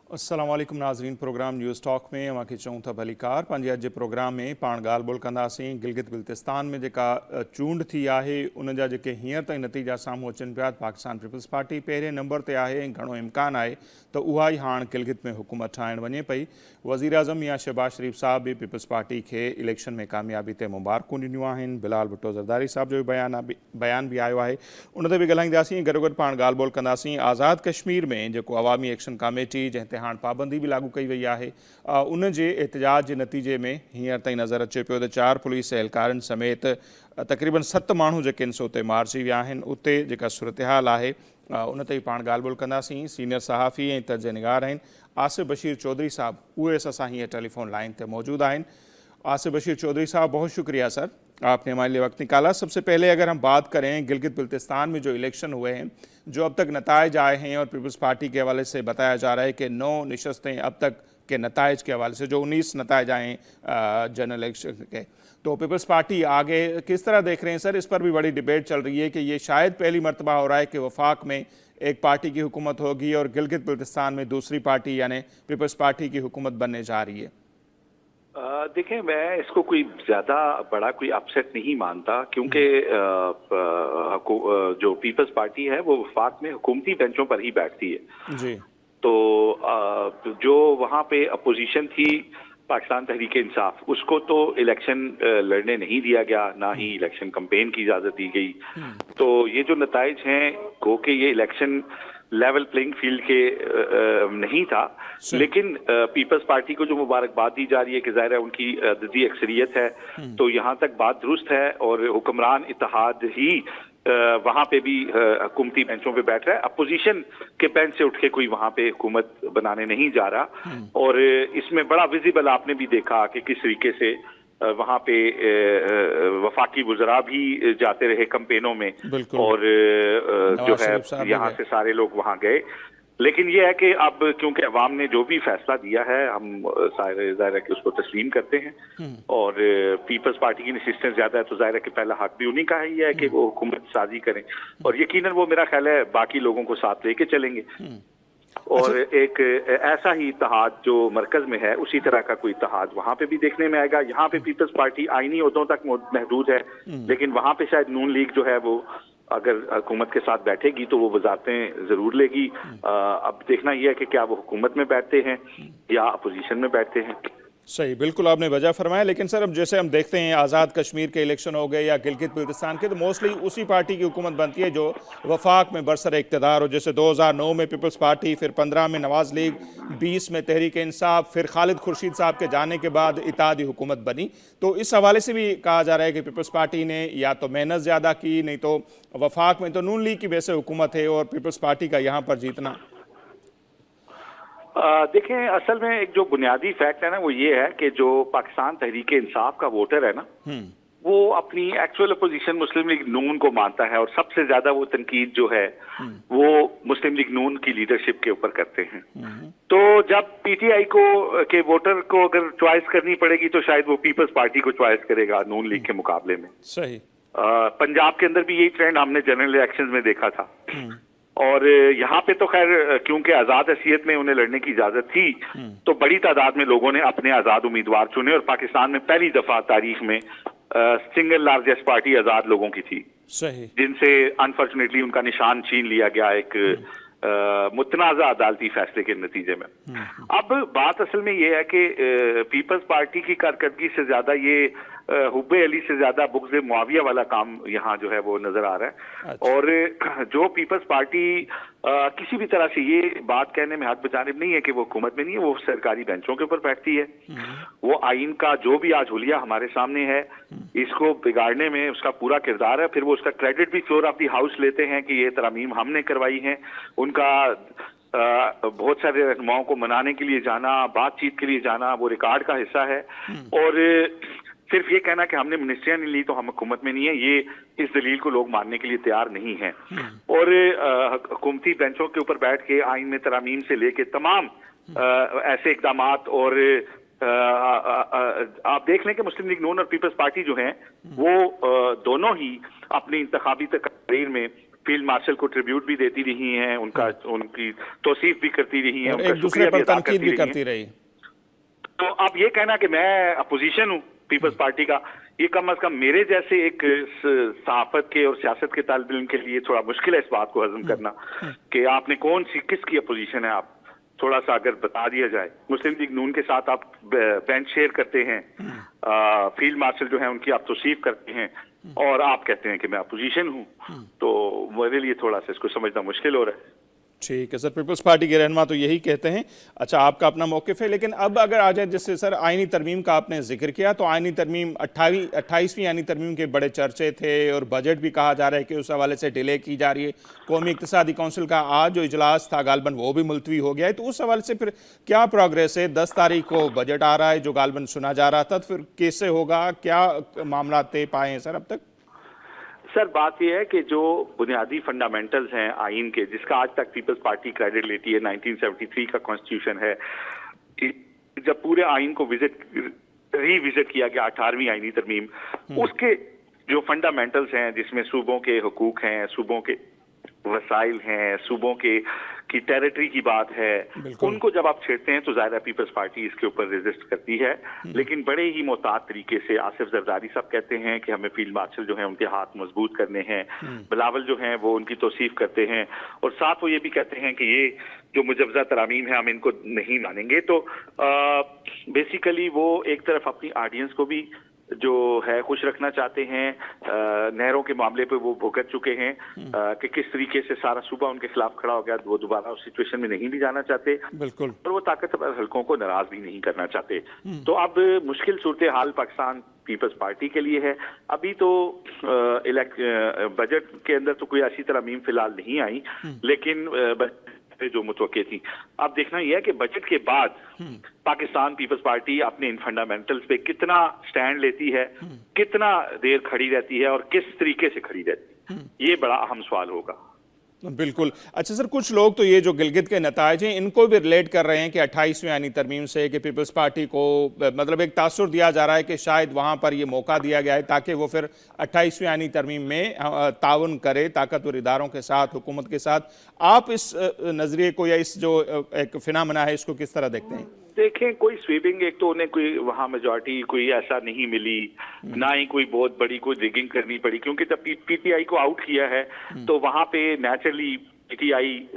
अस्सलाम वालेकुम नाज़रीन। प्रोग्राम न्यूज़ टॉक में अवां खे चऊं था भलीकार। पंहिंजे अॼु जे प्रोग्राम में पाण ॻाल्हि ॿोल कंदासीं गिलगित बिल्तिस्तान में जेका चूंड थी आहे उन जा जेके हींअर ताईं नतीजा साम्हूं अचनि पिया। पाकिस्तान पीपल्स पार्टी पहिरें नंबर ते आहे ऐं घणो इम्कान आहे त उहा ई हाणे गिलगित में हुकूमत ठाहिण वञे पई। वज़ीर आज़म मियां शहबाज शरीफ़ साहब बि पीपल्स पार्टी खे इलेक्शन में कामयाबी ते मुबारकूं ॾिनियूं आहिनि। बिलाल भुट्टो ज़रदारी साहब जो बि बयान बि आयो आहे, उन ते बि ॻाल्हाईंदासीं। गॾोगॾु पाण ॻाल्हि ॿोल कंदासीं आज़ाद कश्मीर में जेको अवामी एक्शन कमेटी जंहिं ते हाणे पाबंदी भी लागू कई वही है, उन जे एहतजाज के नतीजे में हींअर ताईं नज़र अचे पियो त 4 पुलिस एहलकारनि समेत तक़रीबन 7 माण्हू जेके आहिनि सो उते मारिजी विया आहिनि। उते जेका सूरत हाल आहे उन ते पाण ॻाल्हि ॿोल कंदासीं। सीनियर सहाफ़ी ऐं तर्ज निगार आहिनि आसिफ बशीर चौधरी साहब, उहे असां हींअर टेलीफोन लाइन ते मौजूद आहिनि। आसिफ बशीर चौधरी साहब, बहुत शुक्रिया सर, आपने हमारे लिए वक्त निकाला। सबसे पहले अगर हम बात करें गिलगित बिल्तिस्तान में जो इलेक्शन हुए हैं, जो अब तक नतायज आए हैं और पीपल्स पार्टी के हवाले से बताया जा रहा है कि 9 नशस्तें अब तक के नतायज के हवाले से, जो 19 नतायज आए हैं जनरल इलेक्शन के, तो पीपल्स पार्टी आगे किस तरह देख रहे हैं सर? इस पर भी बड़ी डिबेट चल रही है कि ये शायद पहली मरतबा हो रहा है कि वफाक में एक पार्टी की हुकूमत होगी और गिलगित बिल्तिस्तान में दूसरी पार्टी यानी पीपल्स पार्टी की हुकूमत बनने जा रही है। देखिए, मैं इसको कोई ज्यादा बड़ा कोई अपसेट नहीं मानता, क्योंकि जो पीपल्स पार्टी है वो वफाक में हुकूमती बेंचों पर ही बैठती है जी। तो जो वहाँ पे अपोजिशन थी पाकिस्तान तहरीक इंसाफ, उसको तो इलेक्शन लड़ने नहीं दिया गया, ना ही इलेक्शन कैंपेन की इजाजत दी गई। तो ये जो नताइज हैं गो के ये इलेक्शन लेवल प्लेइंग फील्ड के नहीं था, लेकिन पीपल्स पार्टी को जो मुबारकबाद दी जा रही है कि ज़ाहिर है उनकी अददी अक्सरियत है, तो यहाँ तक बात दुरुस्त है। और हुक्मरान इत्तेहाद ही वहाँ पे भी हुकूमती बेंचों पे बैठ रहा है, अपोजिशन के बेंच से उठ के कोई वहाँ पे हुकूमत बनाने नहीं जा रहा। और इसमें बड़ा विजिबल आपने भी देखा कि किस तरीके से वहाँ पे वफाकी वज़रा भी जाते रहे कैंपेनों में, और जो है यहाँ से सारे लोग वहाँ गए। लेकिन ये है कि अब क्योंकि अवाम ने जो भी फैसला दिया है, हम ज़ाहिर है कि उसको तस्लीम करते हैं। और पीपल्स पार्टी की नशिस्तें ज्यादा है तो ज़ाहिर है कि पहला हक भी उन्हीं का ही है कि वो हुकूमत साजी करें, और यकीनन वो मेरा ख्याल है बाकी लोगों को साथ लेके चलेंगे। और एक ऐसा ही इत्तेहाद जो मरकज में है, उसी तरह का कोई इत्तेहाद वहां पे भी देखने में आएगा। यहाँ पे पीपल्स पार्टी आईनी ओहदों तक महदूद है, लेकिन वहां पे शायद नून लीग जो है वो अगर हुकूमत के साथ बैठेगी तो वो वजारतें जरूर लेगी। अब देखना यह है कि क्या वो हुकूमत में बैठते हैं या अपोजिशन में बैठते हैं। सही, बिल्कुल आपने वजह फरमाया। लेकिन सर अब जैसे हम देखते हैं आज़ाद कश्मीर के इलेक्शन हो गए या गिलगित बिल्तिस्तान के, तो मोस्टली उसी पार्टी की हुकूमत बनती है जो वफाक में बरसर इक़्तिदार हो। जैसे 2009 में पीपल्स पार्टी, फिर 15 में नवाज लीग, 20 में तहरीक इंसाफ, फिर खालिद खुर्शीद साहब के जाने के बाद इत्तेहादी हुकूमत बनी। तो इस हवाले से भी कहा जा रहा है कि पीपल्स पार्टी ने या तो मेहनत ज़्यादा की, नहीं तो वफाक में तो नून लीग की वैसे हुकूमत है और पीपल्स पार्टी का यहाँ पर जीतना। देखें, असल में एक जो बुनियादी फैक्ट है ना, वो ये है कि जो पाकिस्तान तहरीक इंसाफ का वोटर है ना, वो अपनी एक्चुअल अपोजिशन मुस्लिम लीग नून को मानता है, और सबसे ज्यादा वो तनकीद जो है वो मुस्लिम लीग नून की लीडरशिप के ऊपर करते हैं। तो जब पीटीआई को के वोटर को अगर चॉइस करनी पड़ेगी तो शायद वो पीपल्स पार्टी को चॉइस करेगा नून लीग के मुकाबले में। सही। पंजाब के अंदर भी यही ट्रेंड हमने जनरल इलेक्शंस में देखा था। और यहाँ पे तो खैर क्योंकि आजाद हैसियत में उन्हें लड़ने की इजाजत थी, तो बड़ी तादाद में लोगों ने अपने आजाद उम्मीदवार चुने, और पाकिस्तान में पहली दफा तारीख में सिंगल लार्जेस्ट पार्टी आजाद लोगों की थी। सही। जिनसे अनफॉर्चुनेटली उनका निशान छीन लिया गया एक मुतनाज़ा अदालती फैसले के नतीजे में। अब बात असल में ये है कि पीपल्स पार्टी की कारकर्दगी से ज्यादा ये हुब्बे अली से ज्यादा बुग़्ज़े मुआविया वाला काम यहाँ जो है वो नजर आ रहा है। अच्छा। और जो पीपल्स पार्टी किसी भी तरह से ये बात कहने में हाथ बचानिब नहीं है कि वो हुकूमत में नहीं है, वो सरकारी बेंचों के ऊपर बैठती है। वो आइन का जो भी आज हुलिया हमारे सामने है, इसको बिगाड़ने में उसका पूरा किरदार है। फिर वो उसका क्रेडिट भी फ्लोर ऑफ द हाउस लेते हैं कि ये तरमीम हमने करवाई है। उनका बहुत सारे रहनुमाओं को मनाने के लिए जाना, बातचीत के लिए जाना, वो रिकॉर्ड का हिस्सा है। और सिर्फ ये कहना कि हमने मिनिस्ट्रियां नहीं ली तो हम हुकूमत में नहीं है, ये इस दलील को लोग मानने के लिए तैयार नहीं है। और हुकूमती बेंचों के ऊपर बैठ के आइन में तरामीम से लेके तमाम ऐसे इकदामात, और आप देख लें कि मुस्लिम लीग नून और पीपल्स पार्टी जो हैं वो दोनों ही अपनी इंतखाबी तकरीर में फील्ड मार्शल को ट्रिब्यूट भी देती रही हैं, उनकी तौसीफ भी करती रही हैं, और उनका एक दूसरे शुक्रिया पर भी अदा तनकीद भी करती करती रही। तो अब ये कहना कि मैं अपोजिशन हूँ पीपल्स पार्टी का, ये कम से कम मेरे जैसे एक सहाफत के और सियासत के तालिब इल्म के लिए थोड़ा मुश्किल है इस बात को हजम करना कि आपने कौन सी किसकी अपोजिशन है। आप थोड़ा सा अगर बता दिया जाए, मुस्लिम लीग नून के साथ आप बेंच शेयर करते हैं, फील्ड मार्शल जो है उनकी आप तौसीफ करते हैं और आप कहते हैं कि मैं अपोजिशन हूँ, तो मेरे लिए थोड़ा सा इसको समझना मुश्किल हो रहा है। ठीक है सर, पीपल्स पार्टी के रहनुमा तो यही कहते हैं। अच्छा, आपका अपना मौक़िफ़ है, लेकिन अब अगर आ जाए, जैसे सर आइनी तरमीम का आपने जिक्र किया, तो आइनी तरमीम 28वीं आइनी तरमीम के बड़े चर्चे थे और बजट भी कहा जा रहा है कि उस हवाले से डिले की जा रही है। कौमी इक़्तिसादी कौंसिल का आज जो इजलास था गालबन वो भी मुलतवी हो गया है, तो उस हवाले से फिर क्या प्रोग्रेस है? 10 तारीख को बजट आ रहा है जो गालबन सुना जा रहा था, तो फिर कैसे होगा, क्या मामला तय पाए हैं सर अब तक? सर बात यह है कि जो बुनियादी फंडामेंटल्स हैं आइन के, जिसका आज तक पीपल्स पार्टी क्रेडिट लेती है, 1973 का कॉन्स्टिट्यूशन है, जब पूरे आइन को रिविजिट किया गया 18वीं आइनी तरमीम, उसके जो फंडामेंटल्स हैं जिसमें सूबों के हुकूक हैं, सूबों के वसाइल हैं, सूबों की टेरिटरी की बात है, उनको जब आप छेड़ते हैं तो ज़ाहिर है पीपल्स पार्टी इसके ऊपर रेजिस्ट करती है। लेकिन बड़े ही मोहतात तरीके से आसिफ जरदारी साहब कहते हैं कि हमें फील्ड मार्शल जो है उनके हाथ मजबूत करने हैं, बिलावल जो हैं वो उनकी तौसीफ करते हैं, और साथ वो ये भी कहते हैं कि ये जो मुजवजा तरामीम है हम इनको नहीं मानेंगे। तो बेसिकली वो एक तरफ अपनी ऑडियंस को भी जो है खुश रखना चाहते हैं, नहरों के मामले पे वो भुगत चुके हैं कि किस तरीके से सारा सूबा उनके खिलाफ खड़ा हो गया, वो दोबारा उस सिचुएशन में नहीं भी जाना चाहते, बिल्कुल, और वो ताकतवर हलकों को नाराज भी नहीं करना चाहते। तो अब मुश्किल सूरत हाल पाकिस्तान पीपल्स पार्टी के लिए है। अभी तो बजट के अंदर तो कोई ऐसी तरमीम फिलहाल नहीं आई, लेकिन जो मुतवक्के थी। अब देखना यह है कि बजट के बाद पाकिस्तान पीपल्स पार्टी अपने इन फंडामेंटल्स पे कितना स्टैंड लेती है, कितना देर खड़ी रहती है और किस तरीके से खड़ी रहती है, ये बड़ा अहम सवाल होगा। बिल्कुल। अच्छा सर, कुछ लोग तो ये जो गिलगित के नताइज हैं इनको भी रिलेट कर रहे हैं कि 28वीं आइनी तरमीम से कि पीपल्स पार्टी को मतलब एक तासुर दिया जा रहा है कि शायद वहाँ पर ये मौका दिया गया है ताकि वो फिर 28वीं आइनी तरमीम में ताउन करे ताकतवर इदारों के साथ, हुकूमत के साथ। आप इस नज़रिए को या इस जो एक फिनामिना है इसको किस तरह देखते हैं? देखें, कोई स्वीपिंग, एक तो उन्हें कोई वहां मेजॉरिटी कोई ऐसा नहीं मिली, ना ही कोई बहुत बड़ी कोई रिगिंग करनी पड़ी, क्योंकि जब पीटीआई को आउट किया है तो वहां पे नेचुरली पीटीआई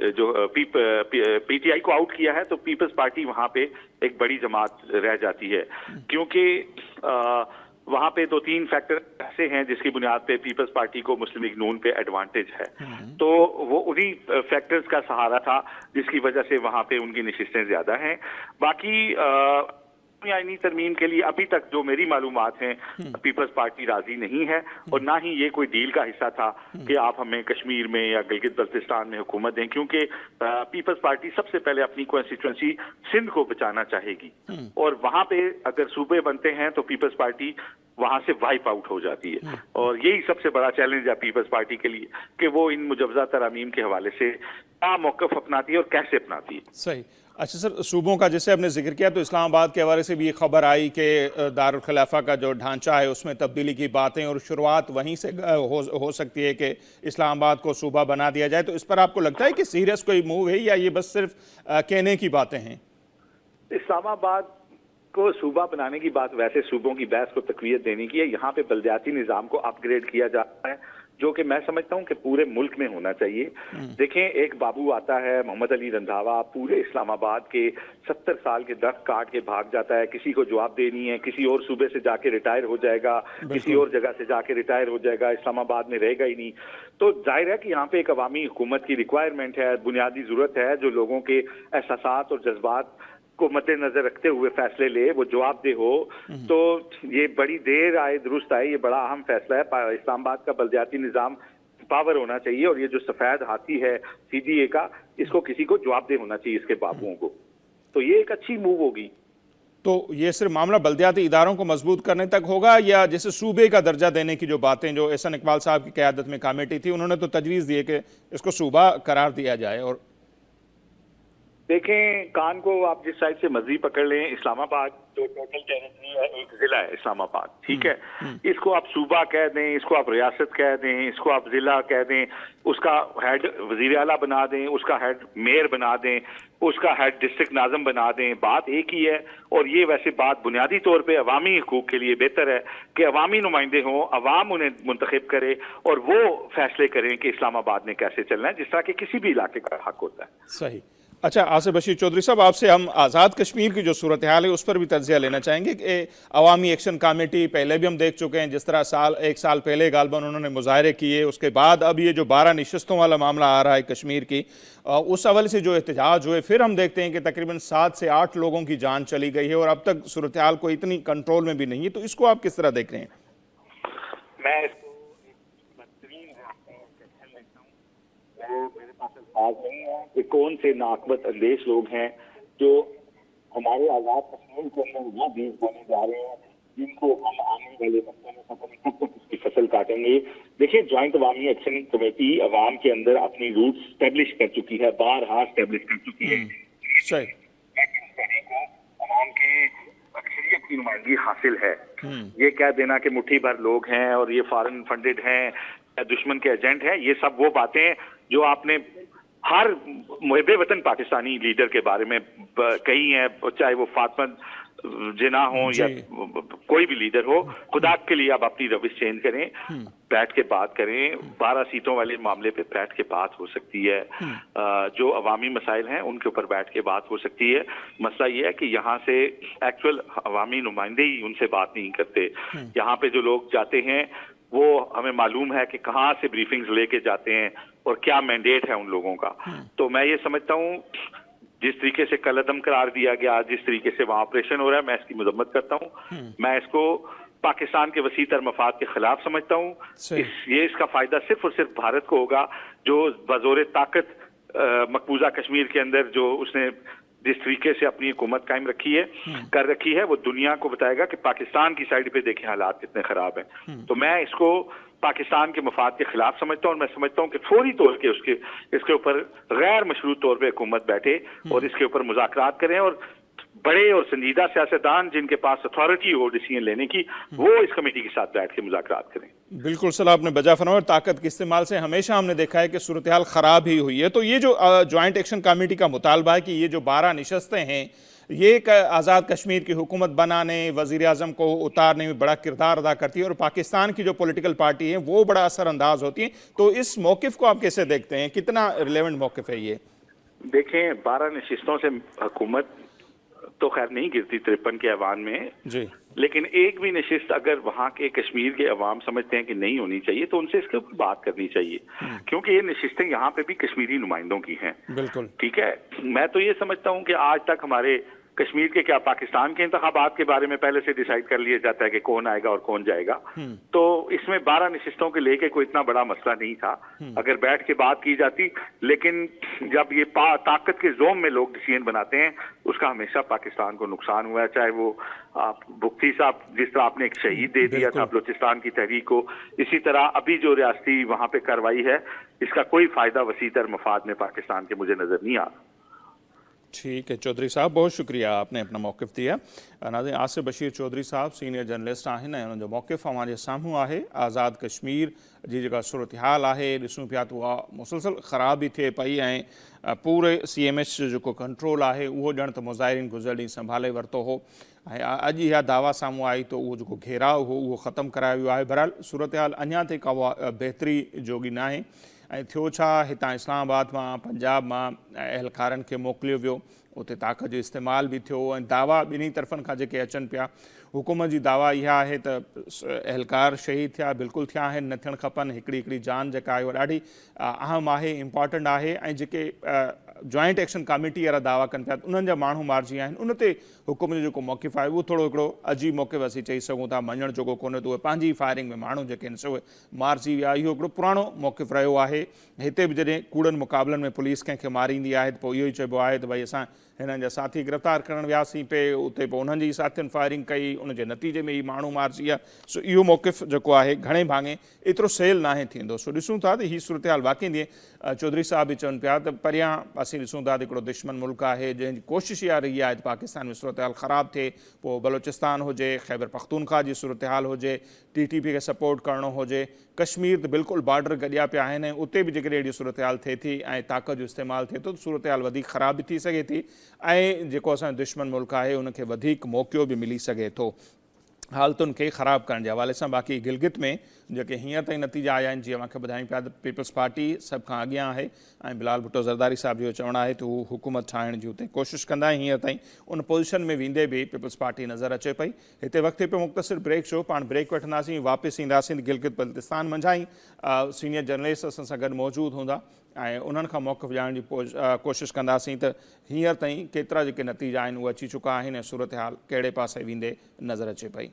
को आउट किया है तो पीपल्स पार्टी वहां पे एक बड़ी जमात रह जाती है, क्योंकि वहां पे 2-3 फैक्टर ऐसे हैं जिसकी बुनियाद पे पीपल्स पार्टी को मुस्लिम लीग नून पे एडवांटेज है। तो वो उन्हीं फैक्टर्स का सहारा था जिसकी वजह से वहां पे उनकी नशिस्तें ज्यादा हैं। बाकी आईनी तरमीम के लिए अभी तक जो मेरी मालूमात हैं पीपल्स पार्टी राजी नहीं है, और ना ही ये कोई डील का हिस्सा था कि आप हमें कश्मीर में या गिलगित बल्तिस्तान में हुकूमत दें, क्योंकि पीपल्स पार्टी सबसे पहले अपनी कॉन्स्टिट्यूंसी सिंध को बचाना चाहेगी, और वहां पे अगर सूबे बनते हैं तो पीपल्स पार्टी वहां से वाइप आउट हो जाती है। और यही सबसे बड़ा चैलेंज है पीपल्स पार्टी के लिए कि वो इन मुजवजा तरामीम के हवाले से क्या मौक़िफ़ अपनाती है और कैसे अपनाती है। सही। अच्छा सर, सूबों का जैसे आपने जिक्र किया तो इस्लामाबाद के हवाले से भी ये खबर आई कि दारुल खिलाफा का जो ढांचा है उसमें तब्दीली की बातें और शुरुआत वहीं से हो सकती है कि इस्लामाबाद को सूबा बना दिया जाए। तो इस पर आपको लगता है कि सीरियस कोई मूव है या ये बस सिर्फ कहने की बातें हैं? इस्लामाबाद को सूबा बनाने की बात वैसे सूबों की बहस को तकवीत देने की है। यहाँ पे बल्दियाती निज़ाम को अपग्रेड किया जाता है, जो कि मैं समझता हूँ कि पूरे मुल्क में होना चाहिए। देखें, एक बाबू आता है मोहम्मद अली रंधावा, पूरे इस्लामाबाद के 70 साल के दरख्त काट के भाग जाता है, किसी को जवाब देनी है, किसी और सूबे से जाके रिटायर हो जाएगा, किसी और जगह से जाके रिटायर हो जाएगा, इस्लामाबाद में रहेगा ही नहीं। तो जाहिर है कि यहाँ पे एक अवामी हुकूमत की रिक्वायरमेंट है, बुनियादी जरूरत है जो लोगों के एहसासात और जज्बात को मद्देनजर रखते हुए फैसले ले, वो जवाबदेह हो। तो ये बड़ी देर आए दुरुस्त आए, ये बड़ा अहम फैसला है। इस्लामाबाद का बल्दियाती निज़ाम पावर होना चाहिए, और ये जो सफेद हाथी है सीडीए का, इसको किसी को जवाबदेह होना चाहिए इसके बाबुओं को। तो ये एक अच्छी मूव होगी। तो ये सिर्फ मामला बल्दियाती इदारों को मजबूत करने तक होगा, या जैसे सूबे का दर्जा देने की जो बातें जो एहसन इकबाल साहब की क़यादत में कमेटी थी, उन्होंने तो तजवीज़ दी है कि इसको सूबा करार दिया जाए? और देखें, कान को आप जिस साइड से मर्जी पकड़ लें, इस्लामाबाद जो टोटल टेरिटरी है, एक जिला है इस्लामाबाद, ठीक है। इसको आप सूबा कह दें, इसको आप रियासत कह दें, इसको आप जिला कह दें, उसका हेड वजीर आला बना दें, उसका हेड मेयर बना दें, उसका हेड डिस्ट्रिक्ट नाज़म बना दें, बात एक ही है। और ये वैसे बात बुनियादी तौर पे अवामी हकूक के लिए बेहतर है कि अवामी नुमाइंदे हों, अवाम उन्हें मुंतखब करे और वो फैसले करें कि इस्लामाबाद ने कैसे चलना है, जिस तरह के किसी भी इलाके का हक होता है। सही। अच्छा, आसिफ बशीर चौधरी साहब, आपसे हम आज़ाद कश्मीर की जो सूरत हाल है उस पर भी तज्जिया लेना चाहेंगे कि अवामी एक्शन कमेटी पहले भी हम देख चुके हैं, जिस तरह एक साल पहले गालबन उन्होंने मुजाहरे किए, उसके बाद अब ये जो 12 नशिस्तों वाला मामला आ रहा है कश्मीर की, उस हवाले से जो एहतजाज हुए, फिर हम देखते हैं कि तकरीबन 7 से 8 लोगों की जान चली गई है और अब तक सूरत हाल को इतनी कंट्रोल में भी नहीं है। तो इसको आप किस तरह देख रहे हैं? मैं इसको मेरे पास अल्फाज नहीं है कि कौन से नाकबत अंदेश लोग हैं जो हमारे आज़ाद कश्मीर के अंदर वो बीज बोने जा रहे हैं जिनको हम आने वाले वक्तों में पता नहीं कब तक उसकी फसल काटेंगे। देखिए, ज्वाइंट अवामी एक्शन कमेटी अवाम के अंदर अपनी रूट स्टैब्लिश कर चुकी है, बारहा स्टैब्लिश कर चुकी है। सही। अवाम की अक्सरियत की नुमाइंदगी हासिल है। ये कह देना कि मुट्ठी भर लोग हैं और ये फॉरेन फंडेड हैं, दुश्मन के एजेंट हैं, ये सब वो बातें जो आपने हर मुहिब्बे वतन पाकिस्तानी लीडर के बारे में कही हैं, चाहे वो फातिमा जिन्ना हो या कोई भी लीडर हो। खुदा के लिए आप अपनी रविश चेंज करें, बैठ के बात करें। 12 सीटों वाले मामले पे बैठ के बात हो सकती है, जो अवामी मसाइल हैं उनके ऊपर बैठ के बात हो सकती है। मसला ये है कि यहाँ से एक्चुअल अवामी नुमाइंदे ही उनसे बात नहीं करते। यहाँ पे जो लोग जाते हैं वो हमें मालूम है कि कहाँ से ब्रीफिंग्स लेके जाते हैं और क्या मैंडेट है उन लोगों का। तो मैं ये समझता हूँ जिस तरीके से कलअदम करार दिया गया, जिस तरीके से वहाँ ऑपरेशन हो रहा है, मैं इसकी मजम्मत करता हूँ। मैं इसको पाकिस्तान के वसीतर मफाद के खिलाफ समझता हूँ। इसका फायदा सिर्फ और सिर्फ भारत को होगा, जो बजोरे ताकत मकबूजा कश्मीर के अंदर जो उसने जिस तरीके से अपनी हुकूमत कायम कर रखी है, वो दुनिया को बताएगा कि पाकिस्तान की साइड पे देखें हालात कितने खराब हैं। तो मैं इसको पाकिस्तान के मफाद के खिलाफ समझता हूँ और मैं समझता हूँ कि फौरी तौर के इसके ऊपर गैर मशरूत तौर पे हुकूमत बैठे और इसके ऊपर मुज़ाकरात करें और बड़े और संजीदा सियासतदान जिनके पास अथॉरिटी हो डिसीजन लेने की, वो इस कमेटी के साथ बैठ के मुज़ाकरात करें। बिल्कुल सलाह आपने बजा फरमाया। ताकत के इस्तेमाल से हमेशा हमने देखा है कि सूरत हाल ख़राब ही हुई है। तो ये जो ज्वाइंट एक्शन कमेटी का मुतालबा है कि ये जो 12 नशस्तें हैं, ये आज़ाद कश्मीर की हुकूमत बनाने, वज़ीर आज़म को उतारने में बड़ा किरदार अदा करती है और पाकिस्तान की जो पॉलिटिकल पार्टी है वो बड़ा असरअंदाज होती है। तो इस मौक़िफ़ को आप कैसे देखते हैं, कितना रिलेवेंट मौक़िफ़ है ये? देखें, 12 नशिस्तों से हुकूमत तो खैर नहीं गिरती 53 के ऐवान में जी, लेकिन एक भी नशिस्त अगर वहाँ के कश्मीर के अवाम समझते हैं कि नहीं होनी चाहिए तो उनसे इसके ऊपर बात करनी चाहिए, क्योंकि ये नशिस्तें यहाँ पे भी कश्मीरी नुमाइंदों की हैं। बिल्कुल ठीक है। मैं तो ये समझता हूँ कि आज तक हमारे कश्मीर के क्या पाकिस्तान के इंतखाबात के बारे में पहले से डिसाइड कर लिया जाता है कि कौन आएगा और कौन जाएगा। तो इसमें 12 नशिस्तों के लेके कोई इतना बड़ा मसला नहीं था अगर बैठ के बात की जाती। लेकिन जब ये ताकत के जोम में लोग डिसीजन बनाते हैं, उसका हमेशा पाकिस्तान को नुकसान हुआ है। चाहे वो आप बुख्ती साहब, जिस तरह आपने एक शहीद दे दिया था बलोचिस्तान की तहरीक को, इसी तरह अभी जो रियासती वहां पे कार्रवाई है, इसका कोई फायदा वसीतर मफाद में पाकिस्तान के मुझे नजर नहीं आ रहा। ठीक है चौधरी साहब, बहुत शुक्रिया आपने अपना मौक़िफ़ दिया। नाज़रीन, आसिफ बशीर चौधरी साहब सीनियर जर्नलिस्ट आहिनि ऐं जो मौक़िफ़ हमारे साम्हूं आहे आज़ाद कश्मीर जी जेका सूरत हाल आहे, ॾिसूं पिया त उहा मुसलसल ख़राब ई थिए पई ऐं पूरे CMH जो जेको कंट्रोल आहे उहो ॼण त मुज़ाहिरीन गुज़िरियल ॾींहुं संभाले वरितो हो ऐं अॼु इहा दावा साम्हूं आई त उहो जेको घेराव हो उहो ख़तमु करायो वियो आहे। बहरहाल सूरत हाल अञा ताईं का बहितरी जोगी न आहे ऐं थियो छा, हितां इस्लामाबाद मां पंजाब मां अहलकारनि खे मोकिलियो वियो, उते ताक़त जो इस्तेमाल भी थियो ऐं दावा ॿिन्ही तरफ़नि खां जेके अचनि पिया, हुकूमत जी दावा इहा आहे त अहलकार शहीद थिया, बिल्कुलु थिया आहिनि, न थियणु खपनि। हिकिड़ी जान जेका आहे उहा ॾाढी अहम आहे, इम्पॉर्टेंट आहे ऐं जेके जॉइंट एक्शन कमेटी वारा दावा कनि पिया उन्हनि जा माण्हू मारिजी आहिनि, उन ते हुकूमत जो जेको मौक़िफ़ आहे उहो थोरो हिकिड़ो अजीब मौक़िफ़ असीं चई सघूं था, मञण जोॻो कोन्हे। त उहे पंहिंजी फायरिंग में माण्हू जेके आहिनि उहे मारिजी विया। इहो हिकिड़ो पुराणो मौक़िफ़ रहियो आहे। हिते बि जॾहिं कूड़नि मुक़ाबलनि में पुलिस कंहिंखे मारींदी आहे त पोइ इहो ई चइबो आहे त भई असां हिननि जा साथी गिरफ़्तार करणु वियासीं पे, उते पोइ उन्हनि जी साथियुनि फायरिंग कई, उनजे नतीजे में ई माण्हू मारिजी विया। सो इहो मौक़िफ़ जेको आहे घणे भाङे एतिरो सेल नाहे थींदो। सो ॾिसूं था त हीअ सूरत हाल वाक़ई चौधरी साहब बि चवनि पिया त परियां असीं ॾिसूं था हिकिड़ो दुश्मन मुल्क आहे जंहिंजी कोशिशि इहा रही आहे त पाकिस्तान में सूरत हाल ख़राबु थिए, पोइ बलोचिस्तान हुजे, ख़ैबर पख्तूनख्वा जी सूरत हाल हुजे, TTP खे सपोर्ट करणो हुजे, कश्मीर त बिल्कुलु बॉर्डर गॾिया पिया आहिनि ऐं उते बि जेकॾहिं अहिड़ी सूरत हाल थिए थी ऐं ताक़त जो इस्तेमालु थिए थो त सूरत हाल वधीक ख़राब बि थी सघे थी ऐं जेको असांजो दुश्मन मुल्क आहे उनखे वधीक मौक़ो बि मिली सघे थो हालतुनि खे ख़राबु करण जे हवाले सां। बाक़ी गिलगित में जेके हींअर ताईं नतीजा आया आहिनि, जीअं मूंखे ॿुधायूं पिया त पीपल्स पार्टी सभ खां अॻियां आहे ऐं बिलाल भुट्टो ज़रदारी साहिब जो चवणु आहे त हू हुकूमत ठाहिण जी हुते कोशिशि कंदा ऐं हींअर ताईं उन पोज़ीशन में वेंदे बि पीपल्स पार्टी नज़र अचे पई। हिते वक़्तु पियो मुख़्तसिर ब्रेक शो, पाण ब्रेक वठंदासीं, वापसि ईंदासीं गिलगित बल्तिस्तान मंझां ई सीनियर जर्नलिस्ट असां सां गॾु मौजूदु हूंदा ऐं उन्हनि खां मौक़िफ़ ॼाणण जी कोशिशि कंदासीं त हींअर ताईं केतिरा जेके नतीजा आहिनि उहे अची चुका आहिनि ऐं सूरत हाल कहिड़े पासे वेंदे नज़र अचे पई।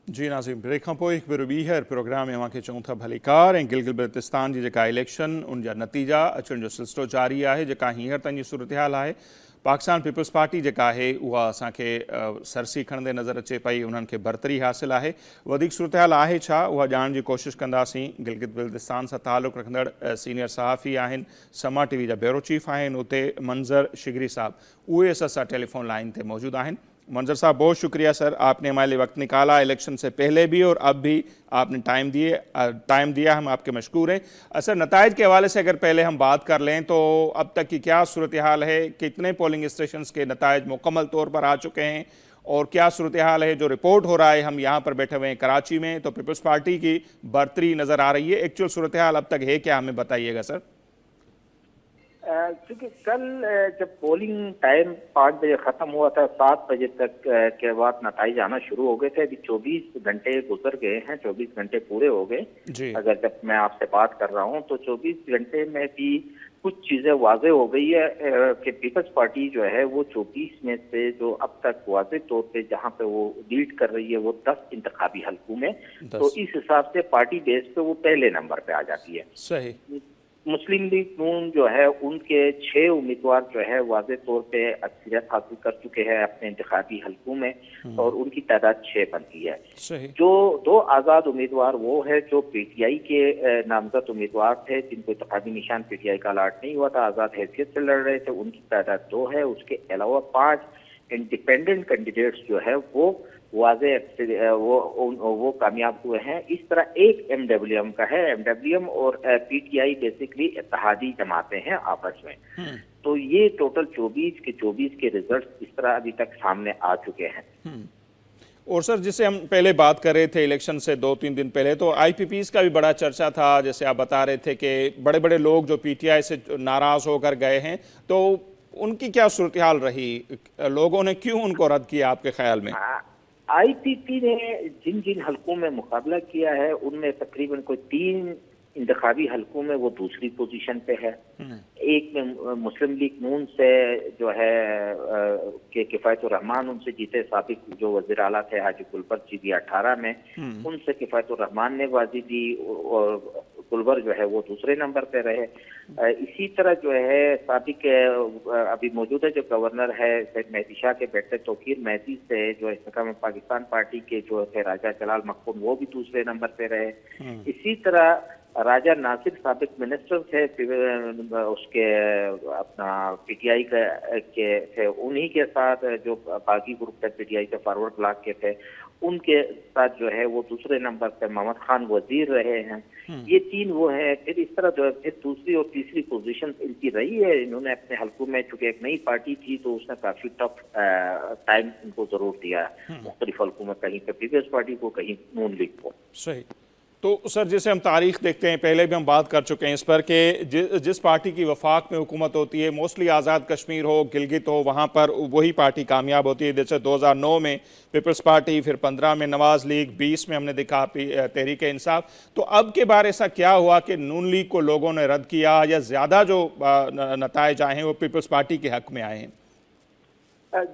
जी नाज़रीन, ब्रेक खां पोइ हिकु भेरो ॿीहर प्रोग्राम में अव्हांखे चऊं था भलीकार ऐं गिलगित बल्तिस्तान जी जेका इलेक्शन उन जा नतीजा अचण जो सिलसिलो जारी आहे। जेका हींअर ताईं जी सूरत हाल आहे, पाकिस्तान पीपल्स पार्टी जेका आहे उहा असांखे सरसी खणंदे नज़र अचे पई, उन्हनि खे बरतरी हासिलु आहे। वधीक सूरत हाल आहे छा उहा ॼाणण जी कोशिशि कंदासीं। गिलगित बल्तिस्तान सां तालुक़ु रखंदड़ सीनियर सहाफ़ी आहिनि, समा TV जा ब्यूरो चीफ आहिनि उते मंज़र शिगरी साहब, उहे असां सां टेलीफोन लाइन ते मौजूदु आहिनि। मंजर साहब, बहुत शुक्रिया सर, आपने हमारे लिए वक्त निकाला, इलेक्शन से पहले भी और अब भी आपने टाइम दिया, हम आपके मशकूर हैं। सर, नताइज के हवाले से अगर पहले हम बात कर लें तो अब तक की क्या सूरत हाल है, कितने पोलिंग स्टेशंस के नताइज मुकम्मल तौर पर आ चुके हैं और क्या सूरत हाल है? जो रिपोर्ट हो रहा है, हम यहाँ पर बैठे हुए हैं कराची में, तो पीपल्स पार्टी की बरतरी नज़र आ रही है, एक्चुअल सूरत हाल अब तक है क्या, हमें बताइएगा सर। क्योंकि कल जब पोलिंग टाइम 5 बजे ख़त्म हुआ था, 7 बजे तक के बाद नताइज आना शुरू हो गए थे। अभी 24 घंटे गुजर गए हैं, 24 घंटे पूरे हो गए। अगर जब मैं आपसे बात कर रहा हूं तो 24 घंटे में भी कुछ चीज़ें वाजे हो गई है कि पीपल्स पार्टी जो है वो 24 में से जो अब तक वाजे तौर पे जहां पे वो लीड कर रही है वो 10 इंतखाबी हलकों में, तो इस हिसाब से पार्टी बेस पे वो पहले नंबर पे आ जाती है। सही। मुस्लिम लीग नून जो है उनके 6 उम्मीदवार जो है वाज़े तौर पे अक्सरियत हासिल कर चुके हैं अपने इंतखाबी हलकों में और उनकी तादाद 6 बनती है। जो 2 आज़ाद उम्मीदवार वो है जो PTI के नामजद उम्मीदवार थे जिनको इंतखाबी निशान PTI का अलाट नहीं हुआ था, आज़ाद हैसियत से लड़ रहे थे, उनकी तादाद 2 है। उसके अलावा 5 इंडिपेंडेंट कैंडिडेट्स जो है वो वाजे वो कामयाब हुए हैं। इस तरह एक MWM का है, MWM और PTI बेसिकली इत्तेहादी जमातें हैं आपस में। तो ये टोटल 24 के रिजल्ट इस तरह अभी तक सामने आ चुके हैं। और सर, जिसे हम पहले बात कर रहे थे इलेक्शन से 2-3 दिन पहले, तो IPPs का भी बड़ा चर्चा था, जैसे आप बता रहे थे कि बड़े बड़े लोग जो PTI से नाराज होकर गए हैं, तो उनकी क्या सूरत हाल रही, लोगों ने क्यों उनको रद्द किया आपके ख्याल में? IPP ने जिन जिन हलकों में मुकाबला किया है उनमें तकरीबन कोई 3 इंतखाबी हलकों में वो दूसरी पोजीशन पे है। एक में मुस्लिम लीग नून से जो है के किफ़ायतुर रहमान उनसे जीते, साबिक जो वज़ीर आला थे हाजी गुलबर जी 18 में, उनसे किफ़ायतुर रहमान ने बाजी दी और गुलबर जो है वो दूसरे नंबर पे रहे। इसी तरह जो है साबिक अभी मौजूदा जो गवर्नर है सैयद मेहदी शाह के बेटे तौकीर मेहदी से जो इस्तेकाम पाकिस्तान पार्टी के जो थे राजा जलाल मखदूम वो भी दूसरे नंबर पे रहे। इसी तरह राजा नासिर साबिक मिनिस्टर थे उसके अपना PTI के थे, उन्हीं के साथ जो बागी ग्रुप थे PTI के फॉरवर्ड ब्लॉक के थे उनके साथ जो है वो दूसरे नंबर पे मोहम्मद खान वजीर रहे हैं। ये 3 वो हैं। फिर इस तरह जो है फिर दूसरी और तीसरी पोजीशन इनकी रही है। इन्होंने अपने हलकों में, चूंकि एक नई पार्टी थी तो उसने काफी टफ टाइम इनको जरूर दिया मुख्तलिफ हलकों में, कहीं पे पीपल्स पार्टी को, कहीं नून लीग को। सही। तो सर, जैसे हम तारीख देखते हैं, पहले भी हम बात कर चुके हैं इस पर कि जिस पार्टी की वफाक में हुकूमत होती है, मोस्टली आज़ाद कश्मीर हो, गिलगित हो, वहाँ पर वही पार्टी कामयाब होती है। जैसे 2009 में पीपल्स पार्टी, फिर 15 में नवाज लीग, 20 में हमने देखा तहरीक इंसाफ। तो अब के बार ऐसा क्या हुआ कि नून लीग को लोगों ने रद्द किया या ज़्यादा जो नताइज आए हैं वो पीपल्स पार्टी के हक में आए हैं?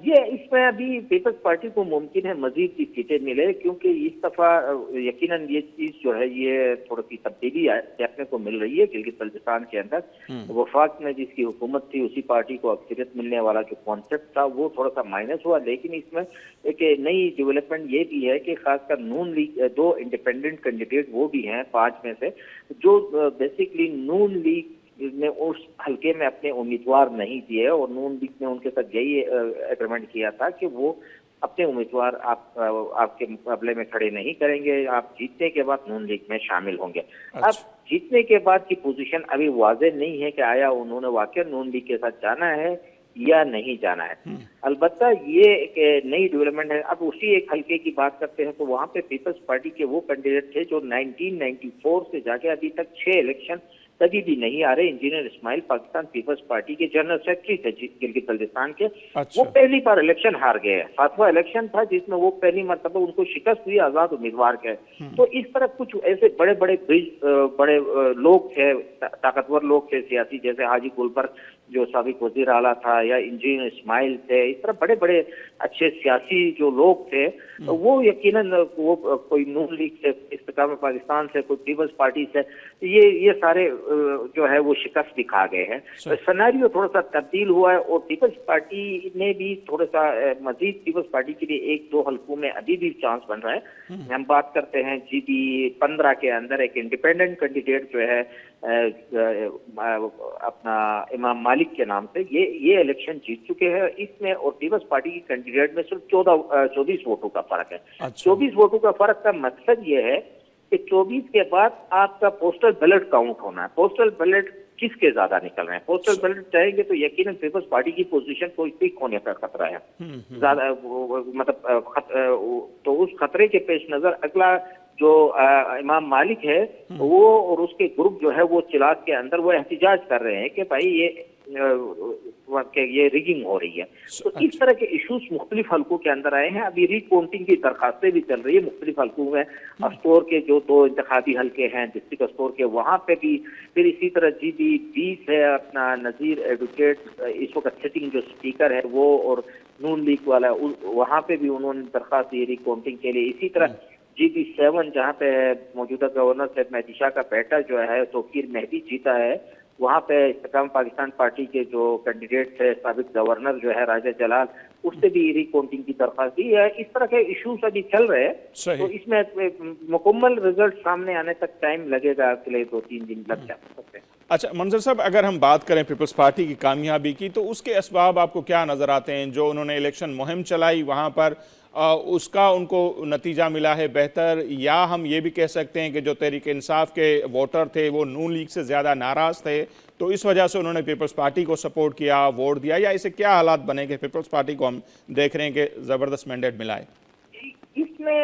ये इसमें अभी पीपल्स पार्टी को मुमकिन है मजीद की सीटें मिले, क्योंकि इस दफा यकीनन ये चीज जो है ये थोड़ी सी तब्दीली देखने को मिल रही है गिलगित बल्तिस्तान के अंदर। वफाक में जिसकी हुकूमत थी उसी पार्टी को अक्सरियत मिलने वाला जो कॉन्सेप्ट था वो थोड़ा सा माइनस हुआ, लेकिन इसमें एक नई डेवलपमेंट ये भी है कि खासकर नून लीग 2 इंडिपेंडेंट कैंडिडेट वो भी हैं 5 में से, जो बेसिकली नून लीग ने उस हल्के में अपने उम्मीदवार नहीं दिए और नून लीग ने उनके साथ यही एग्रीमेंट किया था कि वो अपने उम्मीदवार आपके मुकाबले में खड़े नहीं करेंगे, आप जीतने के बाद नून लीग में शामिल होंगे। अच्छा। अब जीतने के बाद की पोजीशन अभी वाज़ेह नहीं है कि आया उन्होंने वाकई नून लीग के साथ जाना है या नहीं जाना है। अलबत्ता ये एक नई डेवलपमेंट है। अब उसी एक हल्के की बात करते हैं तो वहां पे पीपल्स पार्टी के वो कैंडिडेट थे जो 1994 से जाके अभी तक 6 इलेक्शन कभी भी नहीं आ रहे। इंजीनियर इस्माइल पाकिस्तान पीपल्स पार्टी के जनरल सेक्रेटरी थे गिलगित बल्तिस्तान के। अच्छा। वो पहली बार इलेक्शन हार गए हैं। 7वां इलेक्शन था जिसमें वो पहली मरतबा उनको शिकस्त हुई आजाद उम्मीदवार के। तो इस तरह कुछ ऐसे बड़े बड़े बड़े लोग थे, ताकतवर लोग थे सियासी, जैसे हाजी गुलबर्ग जो साबिक वजीर आला था, या इंजीनियर इस्माइल थे, इस तरह बड़े बड़े अच्छे सियासी जो लोग थे, तो वो यकीनन वो कोई नून लीग से, इस्तेकाम पाकिस्तान से, कोई पीपल्स पार्टी से, ये सारे जो है वो शिकस्त भी खा गए हैं। तो सिनेरियो थोड़ा सा तब्दील हुआ है और पीपल्स पार्टी ने भी थोड़ा सा मजीद पीपल्स पार्टी के लिए 1-2 हल्कों में अभी भी चांस बन रहा है। हम बात करते हैं GB 15 के अंदर एक इंडिपेंडेंट कैंडिडेट जो है अपना इमाम मालिक के नाम से ये इलेक्शन जीत चुके हैं इसमें, और पीपल्स पार्टी की कैंडिडेट में सिर्फ 24 वोटों का फर्क है। अच्छा। 24 वोटों का फर्क का मकसद ये है कि 24 के बाद आपका पोस्टल बैलेट काउंट होना है। पोस्टल बैलेट किसके ज्यादा निकल रहे हैं? पोस्टल बैलेट चाहेंगे तो यकीनन पीपल्स पार्टी की पोजीशन को पीक होने का खतरा है ज्यादा, मतलब तो उस खतरे के पेश नजर अगला जो इमाम मालिक है वो और उसके ग्रुप जो है वो चिराग के अंदर वो एहतिजाज कर रहे हैं कि भाई ये रिगिंग हो रही है। तो इस तरह के इश्यूज मुख्तलिफ हल्कों के अंदर आए हैं। अभी रीकाउंटिंग की दरखास्तें भी चल रही है मुख्तलिफ हल्कों में। अस्टोर के जो 2 इंतखाबी हल्के हैं डिस्ट्रिक्ट अस्टोर के, वहां पे भी फिर इसी तरह GB 20 है अपना नजीर एडवोकेट इस वक्त सिटिंग जो स्पीकर है वो, और नून लीग वाला वहां पे भी उन्होंने दरखास्त दी रिकाउंटिंग के लिए। इसी तरह GB 7 जहाँ पे मौजूदा गवर्नर सैयद मेहदी शाह का बेटा जो है तौकीर मेहदी जीता है, वहाँ पे इस्तेकाम पाकिस्तान पार्टी के जो कैंडिडेट थे साबिक गवर्नर जो है राजा जलाल, उससे भी रिकाउंटिंग की दरख्वास्त दी है। इस तरह के इश्यूज अभी चल रहे हैं, तो इसमें मुकम्मल रिजल्ट सामने आने तक टाइम लगेगा, अगले 2-3 दिन लग सकते हैं। अच्छा मंजर साहब, अगर हम बात करें पीपल्स पार्टी की कामयाबी की तो उसके असबाब आपको क्या नज़र आते हैं? जो उन्होंने इलेक्शन मुहिम चलाई वहाँ पर उसका उनको नतीजा मिला है बेहतर, या हम ये भी कह सकते हैं कि जो तहरीक इंसाफ के वोटर थे वो नून लीग से ज़्यादा नाराज़ थे तो इस वजह से उन्होंने पीपल्स पार्टी को सपोर्ट किया, वोट दिया, या इसे क्या हालात बने कि पीपल्स पार्टी को हम देख रहे हैं कि ज़बरदस्त मैंडेट मिला है? इसमें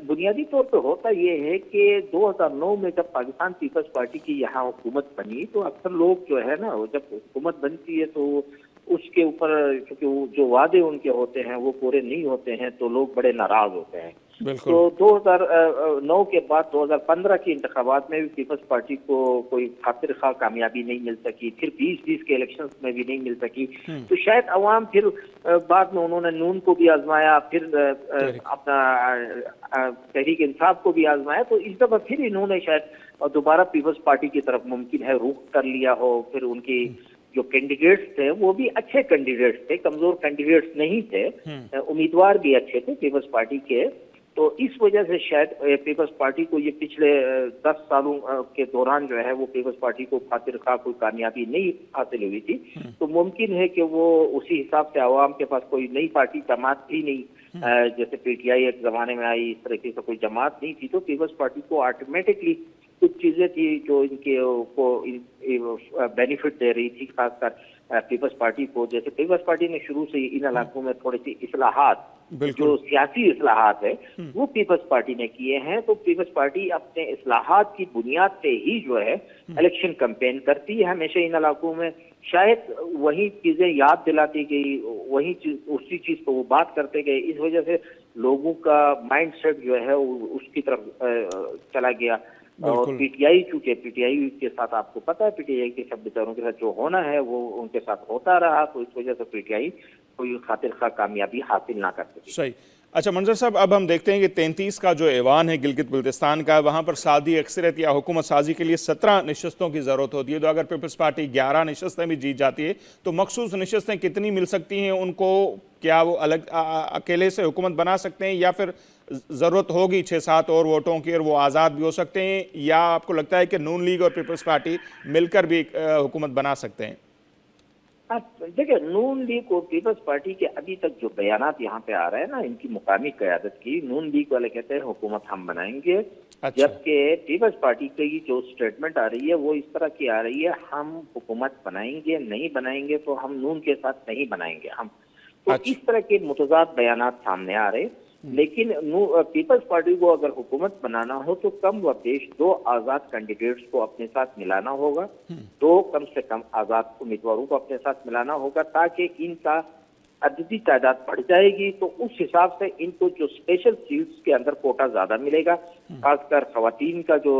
बुनियादी तौर पर होता ये है कि 2009 में जब पाकिस्तान पीपल्स पार्टी की यहाँ हुकूमत बनी तो अक्सर लोग जो है ना, जब हुकूमत बनती है तो उसके ऊपर क्योंकि जो वादे उनके होते हैं वो पूरे नहीं होते हैं तो लोग बड़े नाराज होते हैं। तो 2009 के बाद 2015 के इंतखाबात में भी पीपल्स पार्टी को कोई खातिर खा कामयाबी नहीं मिल सकी, फिर 2020 के इलेक्शंस में भी नहीं मिल सकी। तो शायद अवाम फिर बाद में उन्होंने नून को भी आजमाया, फिर अपना तहरीक इंसाफ को भी आजमाया, तो इस दफा फिर इन्होंने शायद दोबारा पीपल्स पार्टी की तरफ मुमकिन है रुख कर लिया हो। फिर उनकी जो कैंडिडेट्स थे वो भी अच्छे कैंडिडेट्स थे, कमजोर कैंडिडेट्स नहीं थे, उम्मीदवार भी अच्छे थे पीपल्स पार्टी के। तो इस वजह से शायद पीपल्स पार्टी को ये पिछले 10 सालों के दौरान जो है वो पीपल्स पार्टी को खातिर खा कोई कामयाबी नहीं हासिल हुई थी। तो मुमकिन है कि वो उसी हिसाब से आवाम के पास कोई नई पार्टी जमात थी नहीं, जैसे PTI एक जमाने में आई, इस तरीके से कोई जमात नहीं थी, तो पीपल्स पार्टी को ऑटोमेटिकली कुछ चीजें थी जो इनके को बेनिफिट दे रही थी, खासकर पीपल्स पार्टी को। जैसे पीपल्स पार्टी ने शुरू से इन इलाकों में थोड़ी सी इस्लाहात, जो सियासी इस्लाहात है वो पीपल्स पार्टी ने किए हैं। तो पीपल्स पार्टी अपने इस्लाहात की बुनियाद पे ही जो है इलेक्शन कैंपेन करती है हमेशा इन इलाकों में। शायद वही चीजें याद दिलाती गई, वही उसी चीज को वो बात करते गए, इस वजह से लोगों का माइंड सेट जो है उसकी तरफ चला गया। और पीटीआई, चूंकि पीटीआई के साथ आपको पता है पीटीआई के सब विचारों के साथ जो होना है वो उनके साथ होता रहा, तो इस वजह से पीटीआई कोई खातिर खा कामयाबी हासिल ना कर सकी। सही। अच्छा मंजर साहब, अब हम देखते हैं कि 33 का जो ऐवान है गिलगित बल्तिस्तान का, वहाँ पर सादी अक्सरियत या हुकूमत साजी के लिए 17 नशस्तों की ज़रूरत होती है। तो अगर पीपल्स पार्टी 11 नशस्तें भी जीत जाती है तो मखसूस नशस्तें कितनी मिल सकती हैं उनको? क्या वो अलग अकेले से हुकूमत बना सकते हैं या फिर ज़रूरत होगी 6-7 और वोटों की और वो आज़ाद भी हो सकते हैं, या आपको लगता है कि नून लीग और पीपल्स पार्टी मिलकर भी हुकूमत बना सकते हैं? देखिए, नून लीग और पीपल्स पार्टी के अभी तक जो बयानात यहाँ पे आ रहे हैं ना इनकी मुकामी क़यादत की, नून लीग वाले कहते हैं हुकूमत हम बनाएंगे, अच्छा। जबकि पीपल्स पार्टी की जो स्टेटमेंट आ रही है वो इस तरह की आ रही है, हम हुकूमत बनाएंगे, नहीं बनाएंगे तो हम नून के साथ नहीं बनाएंगे हम। तो अच्छा। इस तरह के मुतजाद बयानात सामने आ रहे। लेकिन पीपल्स पार्टी को अगर हुकूमत बनाना हो तो कम व बेश 2 आज़ाद कैंडिडेट्स को अपने साथ मिलाना होगा, 2 कम से कम आज़ाद उम्मीदवारों को अपने साथ मिलाना होगा, ताकि इनका अददी तादाद बढ़ जाएगी तो उस हिसाब से इनको जो स्पेशल सीट्स के अंदर कोटा ज्यादा मिलेगा। खासकर खवातीन का जो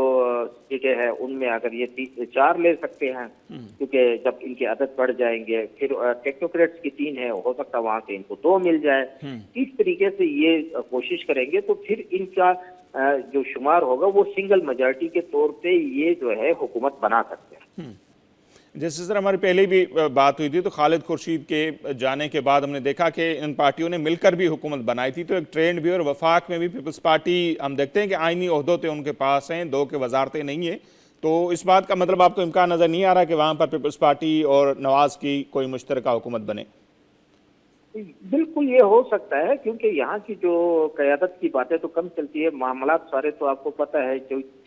सीटें हैं उनमें अगर ये 4 ले सकते हैं, क्योंकि जब इनके अदद बढ़ जाएंगे, फिर टेक्नोक्रेट्स की 3 है, हो सकता है वहां से इनको 2 मिल जाए। इस तरीके से ये कोशिश करेंगे तो फिर इनका जो शुमार होगा वो सिंगल मेजॉरिटी के तौर पे ये जो है हुकूमत बना सकते हैं। जैसे सर हमारी पहले भी बात हुई थी तो खालिद खुर्शीद के जाने के बाद हमने देखा कि इन पार्टियों ने मिलकर भी हुकूमत बनाई थी, तो एक ट्रेंड भी और वफाक में भी पीपल्स पार्टी हम देखते हैं कि आईनी ओहदों तो उनके पास हैं, 2 के वजारतें नहीं है। तो इस बात का मतलब आपको इम्कान नज़र नहीं आ रहा कि वहाँ पर पीपल्स पार्टी और नवाज की कोई मुश्तरका हुकूमत बने? बिल्कुल ये हो सकता है, क्योंकि यहाँ की जो क़यादत की बातें तो कम चलती है, मामलात सारे तो आपको पता है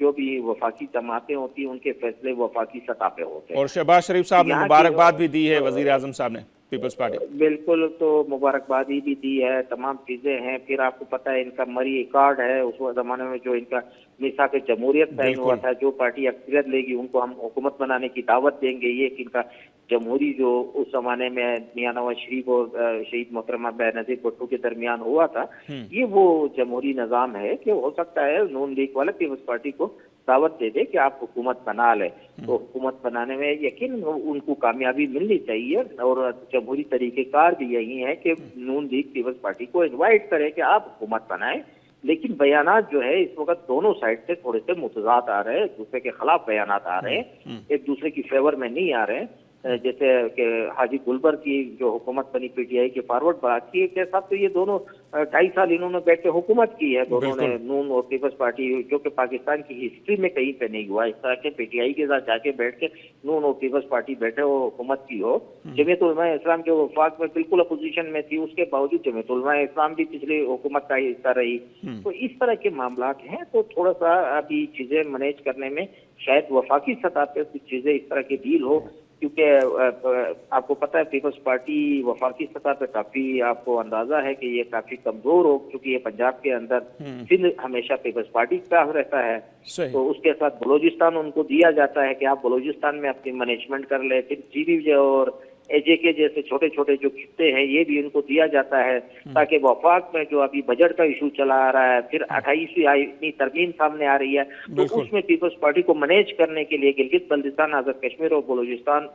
जो भी वफाकी जमातें होती हैं उनके फैसले वफाकी सतह पे होते हैं। और शहबाज शरीफ साहब ने मुबारकबाद भी दी है वज़ीर आज़म साहब ने पीपल्स पार्टी। बिल्कुल, तो मुबारकबादी भी दी है, तमाम चीजें हैं। फिर आपको पता है इनका मरी कार्ड है, उस जमाने में जो इनका मिसाक जमहूरियत तय हुआ था, जो पार्टी अक्सरियत लेगी उनको हम हुकूमत बनाने की दावत देंगे। ये इनका जमहूरी जो उस जमाने में मियां नवाज शरीफ और शहीद मोहतरमा बेनज़ीर भुट्टो के दरमियान हुआ था, ये वो जमहूरी निज़ाम है कि हो सकता है नून लीग वाले पीपल्स पार्टी को दावत दे दे कि आप हुकूमत बना लें। तो हुकूमत बनाने में यकीन उनको कामयाबी मिलनी चाहिए, और जमहूरी तरीक़ेकार भी यही है कि नून लीग पीपल्स पार्टी को इन्वाइट करे कि आप हुकूमत बनाएं। लेकिन बयानात जो है इस वक्त दोनों साइड से थोड़े से मुतजाद आ रहे हैं, एक दूसरे के खिलाफ बयानात आ रहे हैं, एक दूसरे की फेवर में नहीं आ रहे हैं। जैसे कि हाजी गुलबर की जो हुकूमत बनी पीटीआई के फॉरवर्ड बाकी के साथ, तो ये दोनों 2.5 साल इन्होंने बैठ के हुकूमत की है दोनों ने, नून और पीपल्स पार्टी, जो कि पाकिस्तान की हिस्ट्री में कहीं पे नहीं हुआ इस तरह के पीटीआई के साथ जाके बैठ के नून और पीपल्स पार्टी बैठे हो हुकूमत की हो। जमीयत उलमा इस्लाम के वफाक में बिल्कुल अपोजिशन में थी, उसके बावजूद जमीयत उलमा इस्लाम भी पिछली हुकूमत का हिस्सा रही। तो इस तरह के मामला हैं, तो थोड़ा सा अभी चीजें मैनेज करने में शायद वफाकी सतह पे कुछ चीजें इस तरह की डील हो, क्योंकि आपको पता है पीपल्स पार्टी वफाकी सतह पे काफी, आपको अंदाजा है कि ये काफी कमजोर हो, क्योंकि ये पंजाब के अंदर सिंध हमेशा पीपल्स पार्टी का रहता है। तो उसके साथ बलूचिस्तान उनको दिया जाता है कि आप बलूचिस्तान में अपनी मैनेजमेंट कर ले। फिर जीबी और एजेके जैसे छोटे छोटे जो खित्ते हैं ये भी उनको दिया जाता है, ताकि वफाक में जो अभी बजट का इशू चला आ रहा है, फिर 28वीं आईनी तरमीम सामने आ रही है, तो उसमें पीपल्स पार्टी को मैनेज करने के लिए गिलगित बल्तिस्तान, आजाद कश्मीर और बलूचिस्तान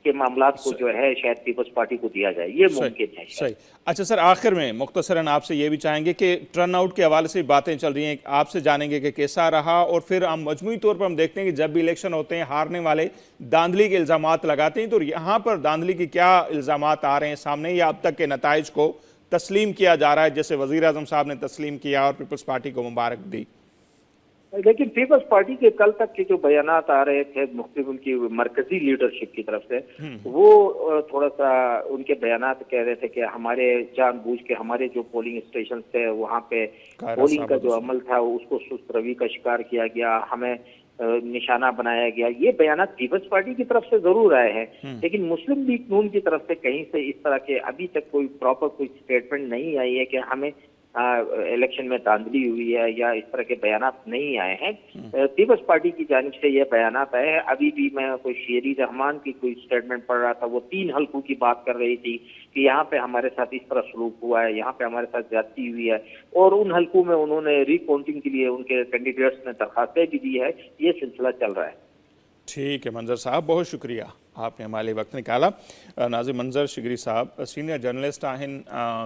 के मामलात को जो है शायद पीपल्स पार्टी को दिया जाए, ये मुमकिन है। सही। अच्छा सर, आखिर में मुख्तसरन आपसे ये भी चाहेंगे कि टर्न आउट के हवाले से बातें चल रही हैं, आपसे जानेंगे कि कैसा रहा, और फिर हम मजमूई तौर पर हम देखते हैं कि जब भी इलेक्शन होते हैं हारने वाले धांधली के इल्ज़ामात लगाते हैं, तो यहाँ पर धांधली की क्या इल्ज़ामात आ रहे हैं सामने, या अब तक के नताइज को तस्लीम किया जा रहा है जैसे वज़ीर आज़म साहब ने तस्लीम किया और पीपल्स पार्टी को मुबारक दी? लेकिन पीपल्स पार्टी के कल तक के जो बयानात आ रहे थे मुख्तलिफ उनकी मरकजी लीडरशिप की तरफ से, वो थोड़ा सा उनके बयानात कह रहे थे कि हमारे जानबूझ के हमारे जो पोलिंग स्टेशन थे वहाँ पे पोलिंग का जो अमल था उसको सुस्त रवि का शिकार किया गया, हमें निशाना बनाया गया। ये बयानात पीपल्स पार्टी की तरफ से जरूर आए हैं, लेकिन मुस्लिम लीग नून की तरफ से कहीं से इस तरह के अभी तक कोई प्रॉपर कोई स्टेटमेंट नहीं आई है कि हमें इलेक्शन में धांधली हुई है या इस तरह के बयानात नहीं आए हैं। पीपल्स पार्टी की जानिब से ये बयानात आए हैं। अभी भी मैं कोई शेरी रहमान की कोई स्टेटमेंट पढ़ रहा था, वो 3 हल्कों की बात कर रही थी कि यहाँ पे हमारे साथ इस तरह सलूक हुआ है, यहाँ पे हमारे साथ ज्यादती हुई है, और उन हल्कों में उन्होंने रिकाउंटिंग के लिए उनके कैंडिडेट्स ने दरखास्तें भी दी है। ये सिलसिला चल रहा है। ठीक है मंजर साहब, बहुत शुक्रिया, आपने हमारे लिए वक्त निकाला। नाज़िम मंजर शिगरी साहब सीनियर जर्नलिस्ट आहिनि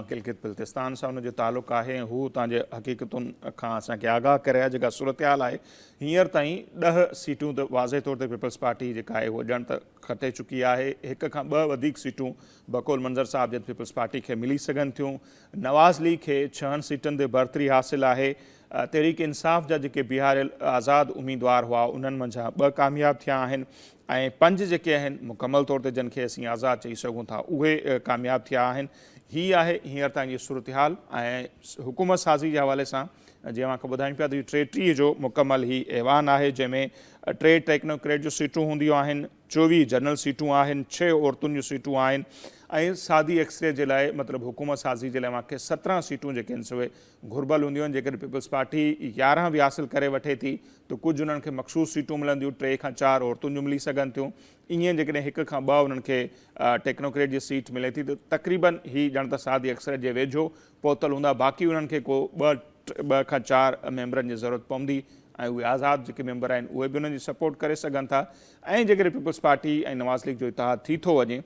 गिलगित बिल्तिस्तान सां, उनजो ताल्लुक़ आहे। हू तव्हांजे हक़ीक़तुनि खां असांखे आगाह करे जेका सूरत हाल आहे हींअर ताईं 10 सीटूं त वाज़े तौर ते पीपल्स पार्टी जेका आहे उहा ॼण त खटे चुकी आहे। 1 खां 2 वधीक सीटूं बकौल मंजर साहब जन पीपल्स पार्टी खे मिली सघनि थियूं। नवाज़ लीग खे 6 सीटनि ते बरतरी हासिल आहे। तहरीक इंसाफ़ जा जेके बिहारियल आज़ाद उम्मीदवार हुआ उन्हनि मंझां 2 कामयाब थिया आहिनि ऐं 5 जेके आहिनि मुकमल तौर ते जिनखे असीं आज़ादु चई सघूं था उहे कामयाब थिया आहिनि। हीअ आहे हींअर ताईं जी सूरत हाल। ऐं हुकूमत साज़ी जे हवाले सां जीअं मां ॿुधाइनि पिया त 33 जो मुकमल ही ऐवान आहे, जंहिंमें 3 टेक्नोक्रेट जो सीटूं हूंदियूं आहिनि, 24 जनरल सीटूं आहिनि, 6 औरतुनि जूं सीटूं आहिनि ऐं सादी एक्सरे जे लाइ मतिलबु हुकूमत साज़ी जे लाइ मूंखे 17 सीटूं जेके आहिनि उहे घुर्बल हूंदियूं आहिनि। जेकॾहिं पीपल्स पार्टी 11 बि हासिल करे वठे थी त कुझु उन्हनि खे मख़सूस सीटूं मिलंदियूं, 3 खां 4 औरतुनि जूं मिली सघनि थियूं। ईअं जेकॾहिं 1 खां 2 उन्हनि खे टेक्नोक्रेट जी सीट मिले थी त तक़रीबन ही ॼण त सादी एक्सरे जे वेझो पहुतल हूंदा। बाक़ी उन्हनि खे को 2 खां 4 मेंबरनि जी ज़रूरत पवंदी ऐं उहे आज़ाद जेके मेंबर आहिनि उहे बि उन्हनि जी सपोर्ट करे सघनि था। ऐं जेकॾहिं पीपल्स पार्टी ऐं नवाज़ लीग जो इतिहाद थी थो वञे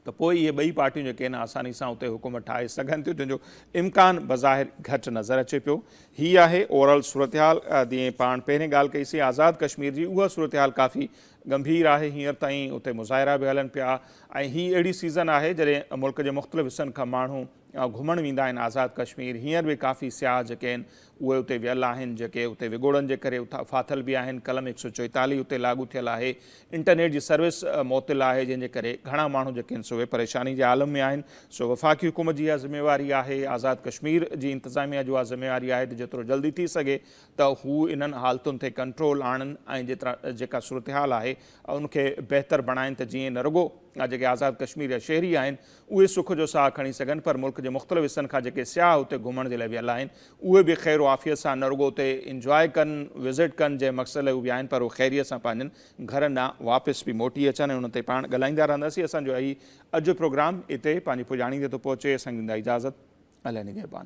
त पोइ इहे 2 पार्टियूं जेके आहिनि आसानी सां उते हुकूमत ठाहे सघनि थियूं, जंहिंजो इम्कान बज़ाहिर घटि नज़र अचे पियो। हीअ आहे ओवरऑल सूरत हाल। जीअं पाण पहिरें ॻाल्हि कईसीं आज़ाद कश्मीर जी, उहा सूरत हाल काफ़ी गंभीर आहे। हींअर ताईं उते मुज़ाहिरा बि हलनि पिया ऐं हीअ अहिड़ी सीज़न आहे जॾहिं मुल्क जे मुख़्तलिफ़ हिसनि खां माण्हू घुमणु वेंदा आहिनि आज़ाद कश्मीर। हींअर बि काफ़ी सियाह जेके आहिनि उहे उते वियल आहिनि, जेके उते विगोड़नि जे करे फाथल बि आहिनि। कलम 144 उते लागू थियल आहे। इंटरनेट जी सर्विस मुअतिल आहे, जंहिंजे करे घणा माण्हू जेके आहिनि उहे परेशानी जे आलम में आहिनि। सो वफ़ाक़ी हुकूमत जी इहा ज़िम्मेवारी आहे, आज़ाद कश्मीर जी इंतिज़ामिया जो इहा ज़िम्मेवारी आहे त जेतिरो जल्दी थी सघे त हू इन्हनि हालतुनि ते कंट्रोल आणनि ऐं जेका सूरत हाल आहे उनखे बहितर बणाइनि, त जीअं न रुगो जेके आज़ाद कश्मीर जा शहरी आहिनि उहे सुख जो साह खणी सघनि, पर मुल्क जे मुख़्तलिफ़ हिसनि खां जेके सियाह उते घुमण जे लाइ वियल आहिनि उहे बि ख़ैर आफ़ियत सां न रुगो उते इंजॉय कनि, विज़िट कनि जंहिं मक़सद लाइ उहे आहिनि, पर उहे ख़ैरियत सां पंहिंजनि घर न वापसि बि मोटी अचनि ऐं उन ते पाण ॻाल्हाईंदा रहंदासीं। असांजो हीउ अॼु प्रोग्राम हिते पंहिंजी पुॼाणी ते थो पहुचे। असांखे ॾींदा इजाज़त। अलाह निगहबान।